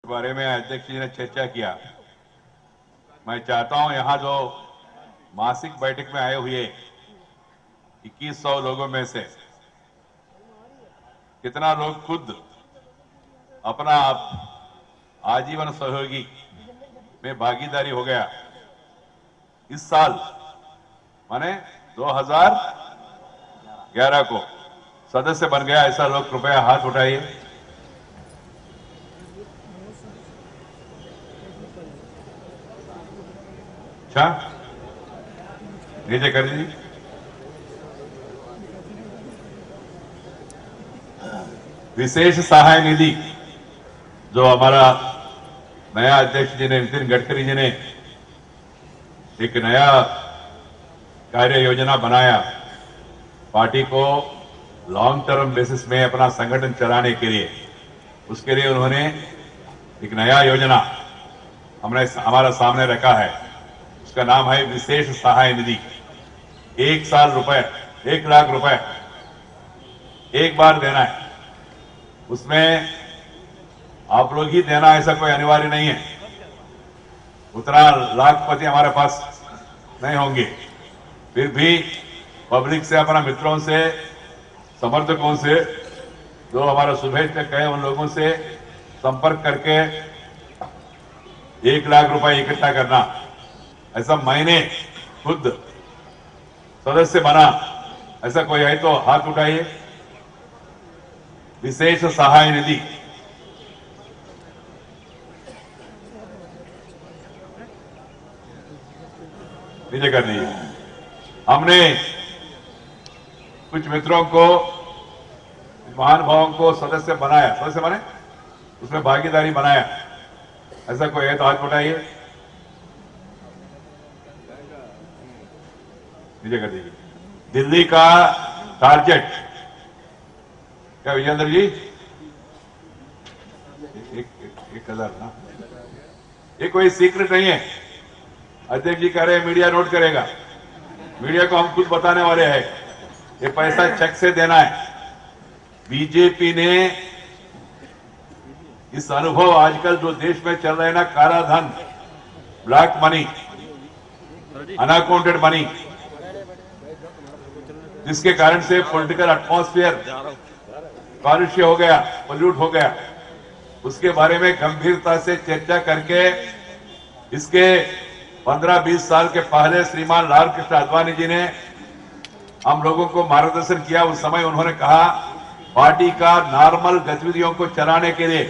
बारे में अध्यक्ष जी ने चर्चा किया। मैं चाहता हूं यहां जो मासिक बैठक में आए हुए 2100 लोगों में से कितना लोग खुद अपना आजीवन सहयोगी में भागीदारी हो गया इस साल माने 2011 को सदस्य बन गया, ऐसा लोग कृपया हाथ उठाइए। अच्छा, नीचे कर दीजिए। विशेष सहाय निधि जो हमारा नया अध्यक्ष जी ने, नितिन गडकरी जी ने एक नया कार्य योजना बनाया पार्टी को लॉन्ग टर्म बेसिस में अपना संगठन चलाने के लिए। उसके लिए उन्होंने एक नया योजना हमने हमारा सामने रखा है। उसका नाम है विशेष सहाय निधि। 1 साल रुपए, 1 लाख रुपए एक बार देना है। उसमें आप लोग ही देना, ऐसा कोई अनिवार्य नहीं है। उतना लाखपति हमारे पास नहीं होंगे, फिर भी पब्लिक से, अपना मित्रों से, समर्थकों से, जो हमारा शुभेच्छक है, उन लोगों से संपर्क करके 1 लाख रुपए इकट्ठा करना। ऐसा मैंने खुद सदस्य बना, ऐसा कोई है तो हाथ उठाइए। विशेष सहाय निधि नीचे कर दीजिए। हमने कुछ मित्रों को, महानुभावों को सदस्य बनाया, सदस्य बने, उसमें भागीदारी बनाया। ऐसा कोई है तो हाथ उठाइए, नीचे कर दीजिए। दिल्ली का टारगेट क्या विजेंद्र जी? 1,000 ना, ये कोई सीक्रेट नहीं है। अध्यक्ष जी कह रहे हैं मीडिया नोट करेगा, मीडिया को हम खुद बताने वाले हैं। ये पैसा चेक से देना है। बीजेपी ने इस अनुभव, आजकल जो देश में चल रहे हैं ना, काला धन, ब्लैक मनी, अनअकाउंटेड मनी, जिसके कारण से पॉलिटिकल एटमॉस्फेयर कालुष्य हो गया, पोल्यूट हो गया, उसके बारे में गंभीरता से चर्चा करके इसके 15-20 साल के पहले श्रीमान लाल कृष्ण आडवाणी जी ने हम लोगों को मार्गदर्शन किया। उस समय उन्होंने कहा पार्टी का नॉर्मल गतिविधियों को चलाने के लिए,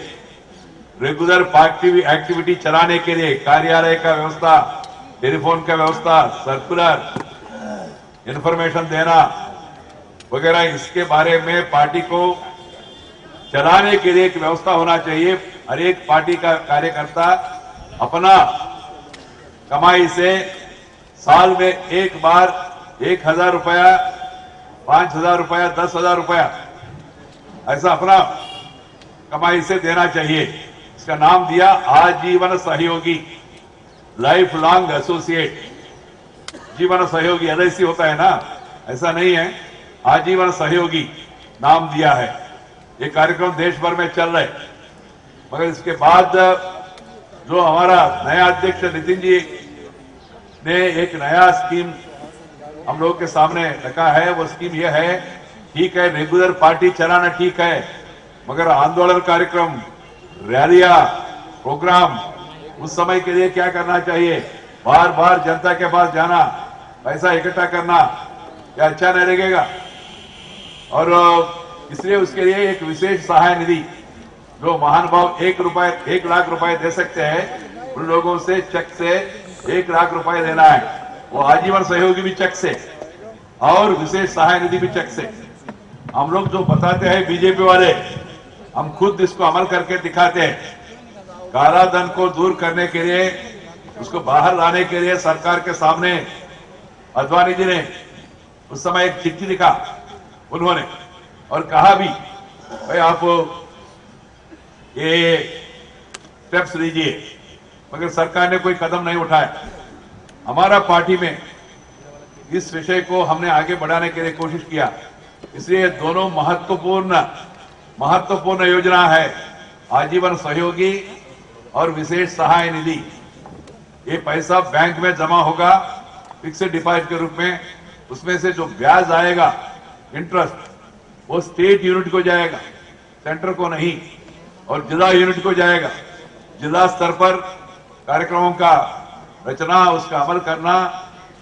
रेगुलर पार्टी एक्टिविटी चलाने के लिए, कार्यालय का व्यवस्था, टेलीफोन का व्यवस्था, सर्कुलर, इंफॉर्मेशन देना वगैरह, इसके बारे में पार्टी को चलाने के लिए एक व्यवस्था होना चाहिए। हर एक पार्टी का कार्यकर्ता अपना कमाई से साल में एक बार 1,000 रुपया, 5,000 रुपया, 10,000 रुपया ऐसा अपना कमाई से देना चाहिए। इसका नाम दिया आजीवन सहयोगी, लाइफ लॉन्ग एसोसिएट। जीवन सहयोगी LIC होता है ना, ऐसा नहीं है, आजीवन सहयोगी नाम दिया है। ये कार्यक्रम देश भर में चल रहे, मगर इसके बाद जो हमारा नया अध्यक्ष नितिन जी ने एक नया स्कीम हम लोगों के सामने रखा है। वो स्कीम यह है, ठीक है रेगुलर पार्टी चलाना ठीक है, मगर आंदोलन कार्यक्रम, रैलियां, प्रोग्राम, उस समय के लिए क्या करना चाहिए? बार बार जनता के पास जाना, पैसा इकट्ठा करना, क्या अच्छा नहीं लगेगा? और इसलिए उसके लिए एक विशेष सहाय निधि, जो महानुभाव 1 लाख रुपए दे सकते हैं, उन लोगों से चेक से 1 लाख रुपए देना है। वो आजीवन सहयोगी भी चेक से और विशेष सहाय निधि भी चेक से। हम लोग जो बताते हैं बीजेपी वाले, हम खुद इसको अमल करके दिखाते हैं। काला धन को दूर करने के लिए, उसको बाहर लाने के लिए सरकार के सामने आडवाणी जी ने उस समय एक चिट्ठी लिखा उन्होंने, और कहा भी भाई आप ये स्टेप्स लीजिए, मगर सरकार ने कोई कदम नहीं उठाया। हमारा पार्टी में इस विषय को हमने आगे बढ़ाने के लिए कोशिश किया। इसलिए दोनों महत्वपूर्ण योजना है, आजीवन सहयोगी और विशेष सहाय निधि, ये पैसा बैंक में जमा होगा फिक्स्ड डिपॉजिट के रूप में। उसमें से जो ब्याज आएगा इंटरेस्ट, वो स्टेट यूनिट को जाएगा, सेंटर को नहीं, और जिला यूनिट को जाएगा। जिला स्तर पर कार्यक्रमों का रचना, उसका अमल करना,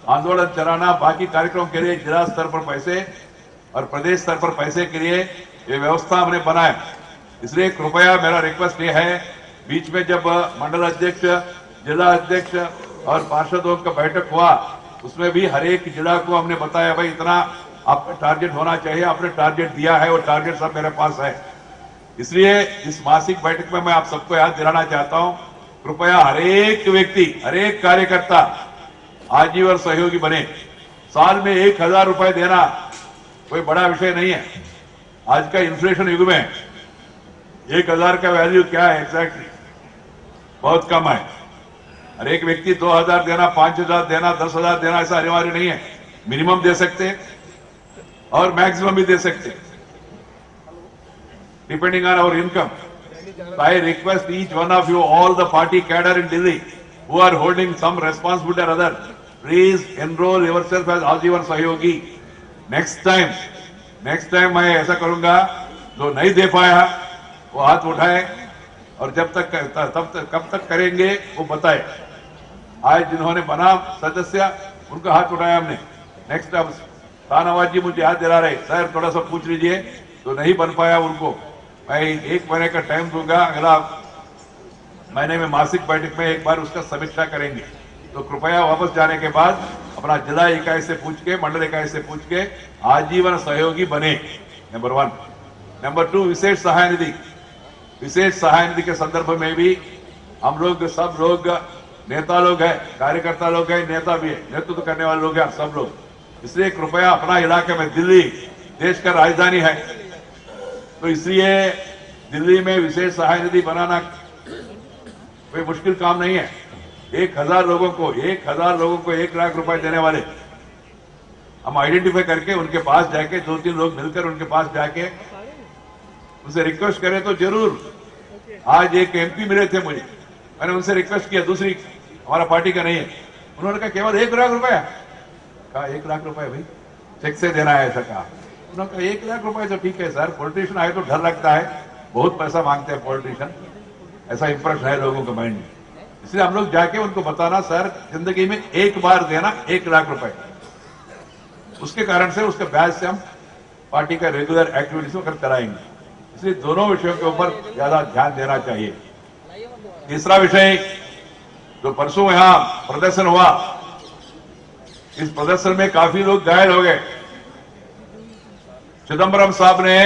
आंदोलन चलाना, बाकी कार्यक्रमों के लिए जिला स्तर पर पैसे और प्रदेश स्तर पर पैसे के लिए ये व्यवस्था हमने बनाया। इसलिए कृपया मेरा रिक्वेस्ट ये है, बीच में जब मंडल अध्यक्ष, जिला अध्यक्ष और पार्षदों का बैठक हुआ, उसमें भी हर एक जिला को हमने बताया भाई इतना आपका टारगेट होना चाहिए, आपने टारगेट दिया है, वो टारगेट सब मेरे पास है। इसलिए इस मासिक बैठक में मैं आप सबको याद दिलाना चाहता हूं, कृपया हर एक व्यक्ति, हर एक कार्यकर्ता आजीवन सहयोगी बने। साल में 1000 रुपए देना कोई बड़ा विषय नहीं है। आज का इन्फ्लेशन युग में 1000 का वैल्यू क्या है एग्जैक्टली, बहुत कम है। हर एक व्यक्ति 2000 देना, 5000 देना, 10,000 देना ऐसा अनिवार्य नहीं है। मिनिमम दे सकते हैं और मैक्सिमम भी दे सकते हैं, depending on our income. I request each one of you, all the party cadre in Delhi who are holding some responsibility or other, please enroll yourself as Ajivan Sahayogi. Next time मैं ऐसा करूंगा, जो नहीं दे पाया वो हाथ उठाए, और कब तक करेंगे वो बताए। आज जिन्होंने बना सदस्य, उनका हाथ उठाया हमने। नेक्स्ट अब शाहनवाज जी मुझे याद दिला रहे, सर थोड़ा सा पूछ लीजिए, तो नहीं बन पाया उनको मैं 1 महीने का टाइम दूंगा, अगला महीने में मासिक बैठक में एक बार उसका समीक्षा करेंगे। तो कृपया वापस जाने के बाद अपना जिला इकाई से पूछ के, मंडल इकाई से पूछ के आजीवन सहयोगी बने, नंबर 1। नंबर 2, विशेष सहाय निधि। विशेष सहाय निधि के संदर्भ में भी हम लोग, सब लोग नेता लोग हैं, कार्यकर्ता लोग हैं, नेता भी है, नेतृत्व करने वाले लोग हैं, सब लोग। इसलिए कृपया अपना इलाके में, दिल्ली देश का राजधानी है, तो इसलिए दिल्ली में विशेष सहाय निधि बनाना कोई मुश्किल काम नहीं है। 1000 लोगों को 1 लाख रुपए देने वाले हम आइडेंटिफाई करके उनके पास जाके, 2-3 लोग मिलकर उनके पास जाके उनसे रिक्वेस्ट करें तो जरूर। आज एक एमपी मिले थे मुझे, मैंने उनसे रिक्वेस्ट किया, दूसरी हमारा पार्टी का नहीं है, उन्होंने कहा केवल 1 लाख रुपया। कहा 1 लाख रुपए भाई चेक से देना है, ऐसा कहा। उन्होंने कहा 1 लाख रुपए तो ठीक है सर, पॉलिटिशियन आए तो डर लगता है, बहुत पैसा मांगते हैं पॉलिटिशियन, ऐसा इंप्रेशन है लोगों के माइंड में। इसलिए हम लोग जाके उनको बताना, सर जिंदगी में एक बार देना 1 लाख रुपए, उसके कारण से उसके ब्याज से हम पार्टी का रेगुलर एक्टिविटीज में कराएंगे। इसलिए दोनों विषयों के ऊपर ज्यादा ध्यान देना चाहिए। तीसरा विषय, जो परसों यहां प्रदर्शन हुआ, इस प्रदर्शन में काफी लोग घायल हो गए। चिदंबरम साहब ने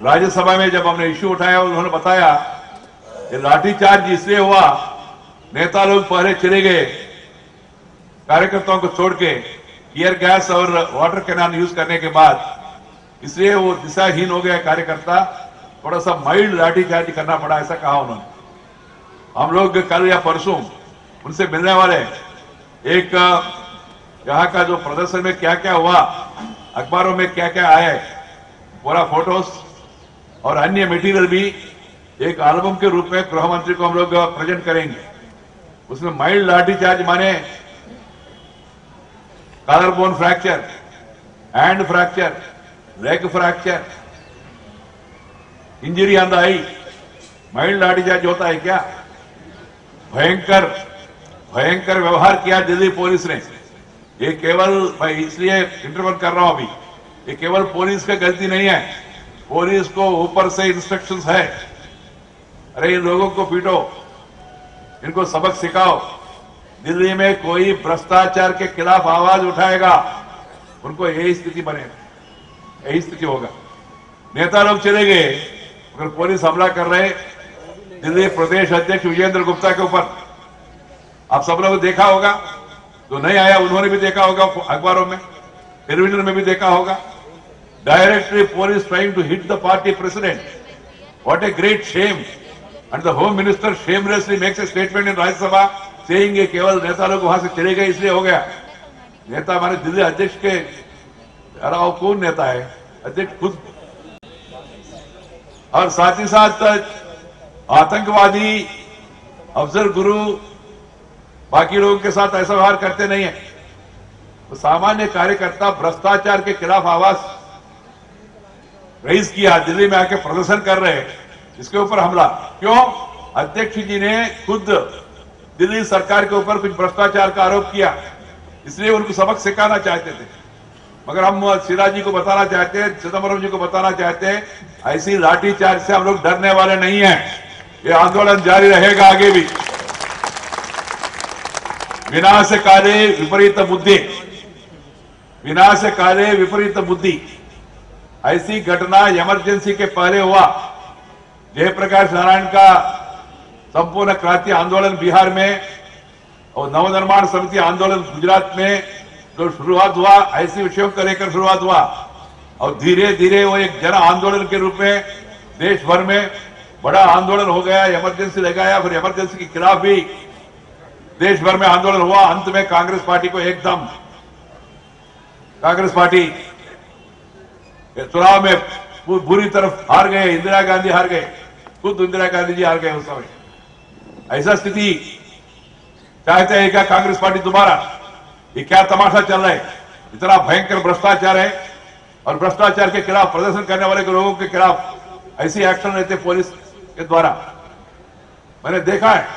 राज्यसभा में जब हमने इश्यू उठाया, उन्होंने बताया कि लाठीचार्ज इसलिए हुआ, नेता लोग पहले चले गए कार्यकर्ताओं को छोड़ के, टीयर गैस और वाटर कैनन यूज करने के बाद, इसलिए वो दिशाहीन हो गया कार्यकर्ता, थोड़ा सा माइल्ड लाठीचार्ज करना पड़ा, ऐसा कहा उन्होंने। हम लोग कल या परसों उनसे मिलने वाले। एक यहाँ का जो प्रदर्शन में क्या क्या हुआ, अखबारों में क्या क्या आया, पूरा फोटोस और अन्य मटेरियल भी एक एल्बम के रूप में गृह मंत्री को हम लोग प्रेजेंट करेंगे। उसमें माइल्ड लाठीचार्ज माने collar bone fracture, hand fracture, leg fracture, injury on the eye, mild lathicharge होता है क्या? भयंकर व्यवहार किया दिल्ली पुलिस ने। ये केवल, मैं इसलिए इंटरवन कर रहा हूं अभी, ये केवल पुलिस की गलती नहीं है, पुलिस को ऊपर से इंस्ट्रक्शंस है, अरे इन लोगों को पीटो, इनको सबक सिखाओ। दिल्ली में कोई भ्रष्टाचार के खिलाफ आवाज उठाएगा, उनको यही स्थिति बनेगा, यही स्थिति होगा। नेता लोग चले गए, अगर पुलिस हमला कर रहे दिल्ली प्रदेश अध्यक्ष विजेंद्र गुप्ता के ऊपर, आप सब लोगों ने देखा होगा, जो नहीं आया उन्होंने भी देखा होगा, अखबारों में, टेलीविजन में भी देखा होगा। Directly police trying to hit the party president, what a great shame. And the home minister shamelessly makes a statement in Rajya Sabha saying ये केवल नेता लोग वहां से चले गए इसलिए हो गया। नेता हमारे दिल्ली अध्यक्ष के अलावा कौन नेता है? अध्यक्ष खुद। और साथ ही साथ आतंकवादी, अफजल गुरु बाकी लोगों के साथ ऐसा व्यवहार करते नहीं है। तो सामान्य कार्यकर्ता भ्रष्टाचार के खिलाफ आवाज रेज किया, दिल्ली में आके प्रदर्शन कर रहे हैं, इसके ऊपर हमला क्यों? अध्यक्ष जी ने खुद दिल्ली सरकार के ऊपर कुछ भ्रष्टाचार का आरोप किया, इसलिए उनको सबक सिखाना चाहते थे। मगर हम सिराज जी को बताना चाहते हैं, चिदम्बरम जी को बताना चाहते हैं, ऐसी लाठीचार्ज से हम लोग डरने वाले नहीं हैं। ये आंदोलन जारी रहेगा आगे भी। विनाशकाले विपरीत बुद्धि, विनाशकाले विपरीत बुद्धि, ऐसी घटना इमरजेंसी के पहले हुआ। जयप्रकाश नारायण का संपूर्ण क्रांति आंदोलन बिहार में और नवनिर्माण समिति आंदोलन गुजरात में जो शुरुआत हुआ, ऐसे विषयों को लेकर शुरुआत हुआ और धीरे धीरे वो एक जन आंदोलन के रूप में देश भर में बड़ा आंदोलन हो गया। इमरजेंसी लगाया, फिर इमरजेंसी के खिलाफ भी देश भर में आंदोलन हुआ। अंत में कांग्रेस पार्टी को एकदम, कांग्रेस पार्टी चुनाव में बुरी तरफ हार गए। इंदिरा गांधी हार गए, खुद इंदिरा गांधी जी हार गए उस समय। ऐसा स्थिति चाहते हैं क्या कांग्रेस पार्टी दोबारा? ये क्या तमाशा चल रहा है? इतना भयंकर भ्रष्टाचार है और भ्रष्टाचार के खिलाफ प्रदर्शन करने वाले लोगों के खिलाफ ऐसी एक्शन लेते पुलिस के द्वारा। मैंने देखा है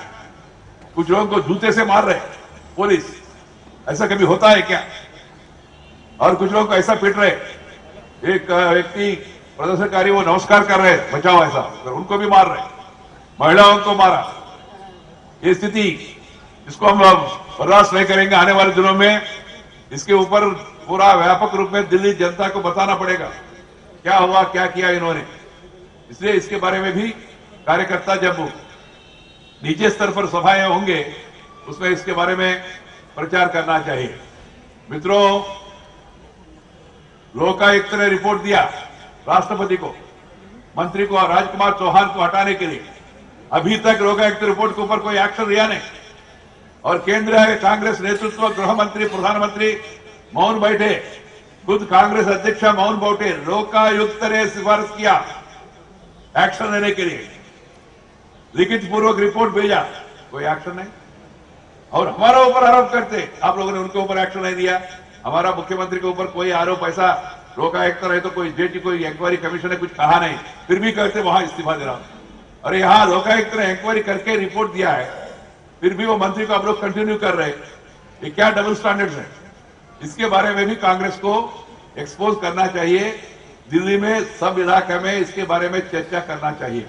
कुछ लोगों को जूते से मार रहे पुलिस, ऐसा कभी होता है क्या? और कुछ लोगों को ऐसा पीट रहे, एक व्यक्ति प्रदर्शनकारी वो नमस्कार कर रहे बचाओ ऐसा, तो उनको भी मार रहे, महिलाओं को मारा। ये स्थिति, इसको हम बर्दाश्त नहीं करेंगे। आने वाले दिनों में इसके ऊपर पूरा व्यापक रूप में दिल्ली जनता को बताना पड़ेगा क्या हुआ, क्या किया इन्होंने। इसलिए इसके बारे में भी कार्यकर्ता जब नीचे स्तर पर सभाएं होंगे उसमें इसके बारे में प्रचार करना चाहिए। मित्रों, लोकायुक्त ने रिपोर्ट दिया राष्ट्रपति को, मंत्री को, राजकुमार चौहान को हटाने के लिए। अभी तक लोकायुक्त रिपोर्ट के ऊपर कोई एक्शन लिया नहीं और केंद्रीय कांग्रेस नेतृत्व, गृह मंत्री, प्रधानमंत्री मौन बैठे। खुद कांग्रेस अध्यक्ष मौन बैठे। लोकायुक्त ने सिफारिश किया एक्शन लेने के लिए, लिखित पूर्वक रिपोर्ट भेजा, कोई एक्शन नहीं। और हमारा ऊपर आरोप करते, आप लोगों ने उनके ऊपर एक्शन नहीं दिया। हमारा मुख्यमंत्री के ऊपर कोई आरोप ऐसा लोकायुक्त रहे तो कोई जेटी, कोई इंक्वायरी कमीशन ने कुछ कहा नहीं, फिर भी कहते वहां इस्तीफा दे रहा हूं। और यहां लोकायुक्त ने इंक्वायरी करके रिपोर्ट दिया है, फिर भी वो मंत्री को आप लोग कंटिन्यू कर रहे हैं। ये क्या डबल स्टैंडर्ड्स है? इसके बारे में भी कांग्रेस को एक्सपोज करना चाहिए। दिल्ली में सब इलाके में इसके बारे में चर्चा करना चाहिए।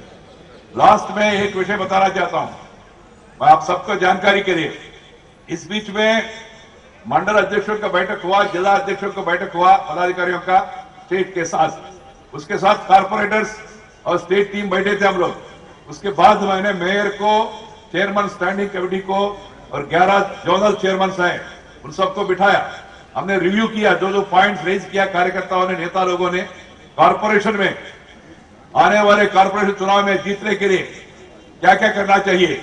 लास्ट में एक विषय बताना चाहता हूं मैं आप सबको जानकारी के लिए। इस बीच में मंडल अध्यक्षों का बैठक हुआ, जिला अध्यक्षों का बैठक हुआ पदाधिकारियों का स्टेट के साथ, उसके साथ कारपोरेटर्स और स्टेट टीम बैठे थे हम लोग। उसके बाद मैंने मेयर को, चेयरमैन स्टैंडिंग कमेटी को और 11 जोनल चेयरमैन हैं, उन सबको बिठाया। हमने रिव्यू किया, जो जो पॉइंट्स रेज किया कार्यकर्ताओं ने, नेता लोगों ने। कॉर्पोरेशन में आने वाले कॉर्पोरेशन चुनाव में जीतने के लिए क्या क्या करना चाहिए,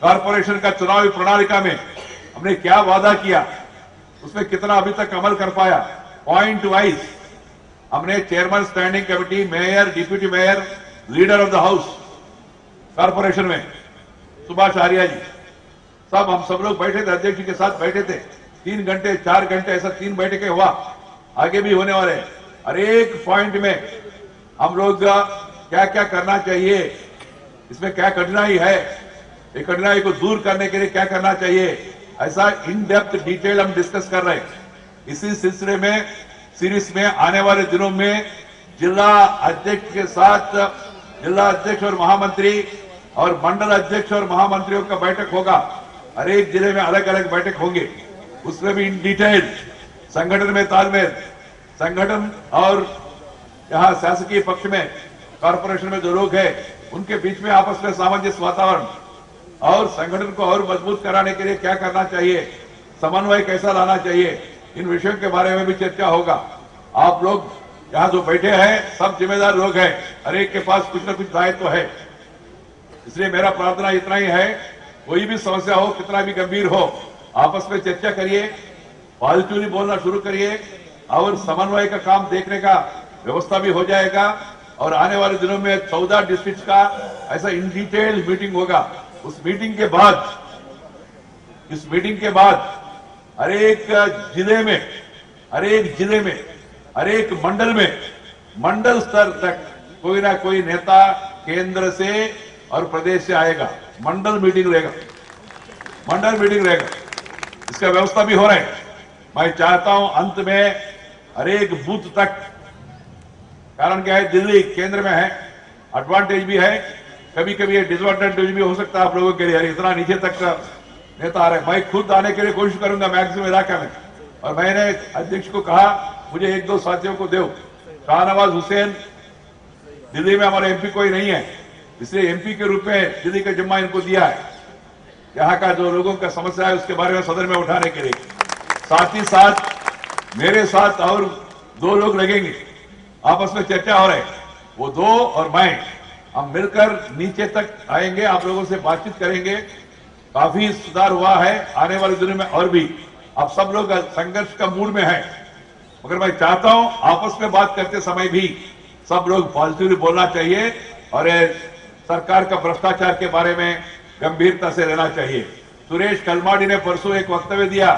कॉर्पोरेशन का चुनावी प्रणालिका में हमने क्या वादा किया, उसमें कितना अभी तक अमल कर पाया, पॉइंट वाइज हमने chairman standing committee, mayor, deputy mayor, leader of the house corporation में सुभाष आर्या जी, सब हम सब लोग बैठे थे, अध्यक्ष जी के साथ बैठे थे। 3 घंटे 4 घंटे ऐसा 3 बैठकें हुआ, आगे भी होने वाले। हर एक पॉइंट में हम लोग क्या क्या करना चाहिए, इसमें क्या कठिनाई है, ये कठिनाई को दूर करने के लिए क्या करना चाहिए, ऐसा इन डेप्थ डिटेल हम डिस्कस कर रहे हैं। इसी सिलसिले में सीरीज में आने वाले दिनों में जिला अध्यक्ष के साथ जिला अध्यक्ष और महामंत्री और मंडल अध्यक्ष और महामंत्रियों का बैठक होगा। हर एक जिले में अलग अलग बैठक होंगे, उसमें भी इन डिटेल संगठन में तालमेल, संगठन और यहाँ शासकीय पक्ष में कॉर्पोरेशन में जो लोग हैं उनके बीच में आपस में सामंजस्य वातावरण और संगठन को और मजबूत कराने के लिए क्या करना चाहिए, समन्वय कैसा लाना चाहिए, इन विषयों के बारे में भी चर्चा होगा। आप लोग यहाँ जो बैठे हैं सब जिम्मेदार लोग हैं, हर एक के पास कुछ न कुछ दायित्व है। इसलिए मेरा प्रार्थना इतना ही है, कोई भी समस्या हो, कितना भी गंभीर हो, आपस में चर्चा करिए, पॉजिटिवली बोलना शुरू करिए और समन्वय का काम देखने का व्यवस्था भी हो जाएगा। और आने वाले दिनों में 14 डिस्ट्रिक्ट का ऐसा इन डिटेल मीटिंग होगा। उस मीटिंग के बाद हर एक जिले में हर एक मंडल में मंडल स्तर तक कोई ना कोई नेता केंद्र से और प्रदेश से आएगा। मंडल मीटिंग रहेगा। इसका व्यवस्था भी हो रहा है। मैं चाहता हूं अंत में हर एक बूथ तक, कारण क्या है, दिल्ली केंद्र में है, एडवांटेज भी है, कभी कभी ये डिसएडवांटेज भी हो सकता है आप लोगों के लिए। इतना नीचे तक नेता आ रहे हैं। मैं खुद आने के लिए कोशिश करूंगा मैक्सिमम इलाका में। और मैंने अध्यक्ष को कहा मुझे 1-2 साथियों को दो। शाहनवाज हुसैन दिल्ली में हमारे एमपी कोई नहीं है, इसलिए एमपी के रूप में दिल्ली का जिम्मा इनको दिया है। यहाँ का जो लोगों का समस्या है उसके बारे में सदन में उठाने के लिए। साथ ही साथ मेरे साथ और 2 लोग लगेंगे, आपस में चर्चा हो रही है। वो 2 और मैं, हम मिलकर नीचे तक आएंगे, आप लोगों से बातचीत करेंगे। काफी सुधार हुआ है, आने वाले दिनों में और भी। आप सब लोग संघर्ष का मूड में है, मगर मैं चाहता हूं आपस में बात करते समय भी सब लोग पॉजिटिवली बोलना चाहिए और सरकार का भ्रष्टाचार के बारे में गंभीरता से रहना चाहिए। सुरेश कलमाडी ने परसों एक वक्तव्य दिया।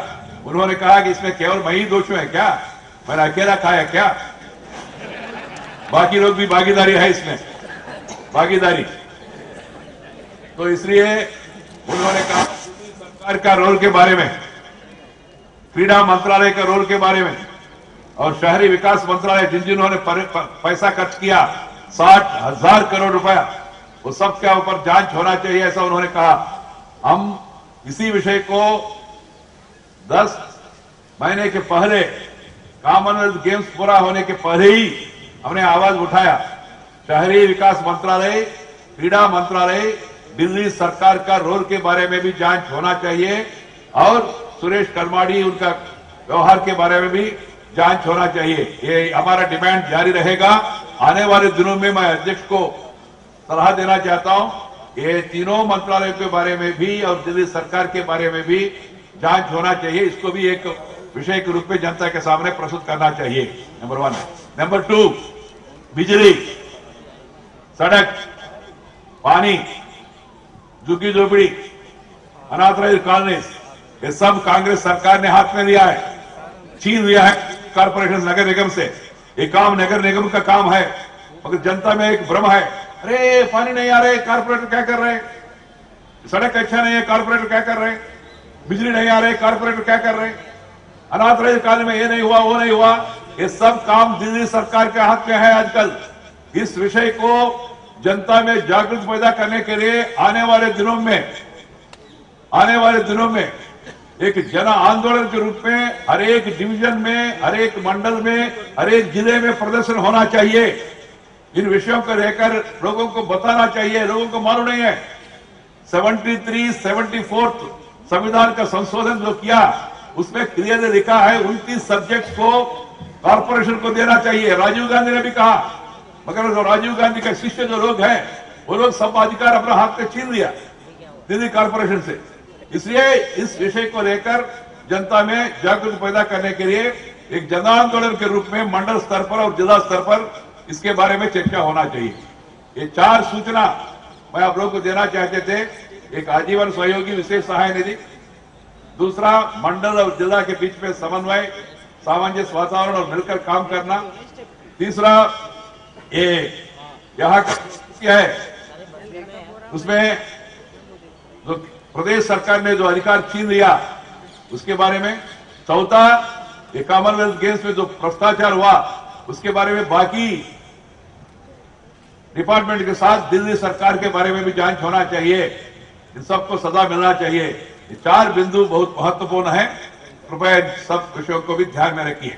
उन्होंने कहा कि इसमें केवल मैं ही दोषी है क्या, मैंने अकेला खाया क्या, बाकी लोग भी भागीदारी है इसमें, भागीदारी। तो इसलिए उन्होंने कहा सरकार का रोल के बारे में, क्रीड़ा मंत्रालय का रोल के बारे में और शहरी विकास मंत्रालय जिन्होंने पैसा खर्च किया 60,000 करोड़ रुपया, वो सब के ऊपर जांच होना चाहिए, ऐसा उन्होंने कहा। हम इसी विषय को 10 महीने के पहले, कॉमनवेल्थ गेम्स पूरा होने के पहले ही हमने आवाज उठाया। शहरी विकास मंत्रालय, क्रीड़ा मंत्रालय, दिल्ली सरकार का रोल के बारे में भी जांच होना चाहिए और सुरेश कलमाडी उनका व्यवहार के बारे में भी जांच होना चाहिए। ये हमारा डिमांड जारी रहेगा। आने वाले दिनों में मैं अध्यक्ष को सलाह देना चाहता हूं, ये तीनों मंत्रालयों के बारे में भी और दिल्ली सरकार के बारे में भी जांच होना चाहिए। इसको भी एक विषय के रूप में जनता के सामने प्रस्तुत करना चाहिए, नंबर 1। नंबर 2, बिजली, सड़क, पानी, झुग्गी झोपड़ी, अनाथालय कॉलोनीज, ये सब कांग्रेस सरकार ने हाथ में लिया है, छीन लिया है कारपोरेशन नगर निगम से। ये काम नगर निगम का काम है, मगर जनता में एक भ्रम है, अरे पानी नहीं आ रहे, कारपोरेटर क्या कर रहे हैं, सड़क अच्छा नहीं है, कारपोरेटर क्या कर रहे हैं, बिजली नहीं आ रही, कारपोरेटर क्या कर रहे हैं, अनाथालय कॉलोनी में ये नहीं हुआ, वो नहीं हुआ। ये सब काम दिल्ली सरकार के हाथ में है आजकल। इस विषय को जनता में जागृति पैदा करने के लिए आने वाले दिनों में एक जन आंदोलन के रूप में हर एक डिवीजन में, हर एक मंडल में, हर एक जिले में प्रदर्शन होना चाहिए। इन विषयों को लेकर लोगों को बताना चाहिए। लोगों को मालूम नहीं है 74 संविधान का संशोधन जो किया उसमें क्लियरली लिखा है 29 सब्जेक्ट्स को कॉर्पोरेशन को देना चाहिए। राजीव गांधी ने भी कहा, मगर जो राजीव गांधी के शिष्य जो लोग हैं वो लोग सब अधिकार अपना हाथ में छीन लिया दिल्ली कॉर्पोरेशन से। इसलिए इस विषय को लेकर जनता में जागृति पैदा करने के लिए एक जन आंदोलन के रूप में मंडल स्तर पर और जिला स्तर पर इसके बारे में चर्चा होना चाहिए। ये 4 सूचना मैं आप लोगों को देना चाहते थे। एक आजीवन सहयोगी विशेष सहाय निधि, दूसरा मंडल और जिला के बीच में समन्वय, सामंजस्य वातावरण और मिलकर काम करना, तीसरा ये यहाँ का है उसमें जो प्रदेश सरकार ने जो अधिकार छीन लिया उसके बारे में, चौथा ये कॉमनवेल्थ गेम्स में जो भ्रष्टाचार हुआ उसके बारे में, बाकी डिपार्टमेंट के साथ दिल्ली सरकार के बारे में भी जांच होना चाहिए। इन सबको सजा मिलना चाहिए। ये 4 बिंदु बहुत महत्वपूर्ण है। कृपया सब विषयों को भी ध्यान में रखिए।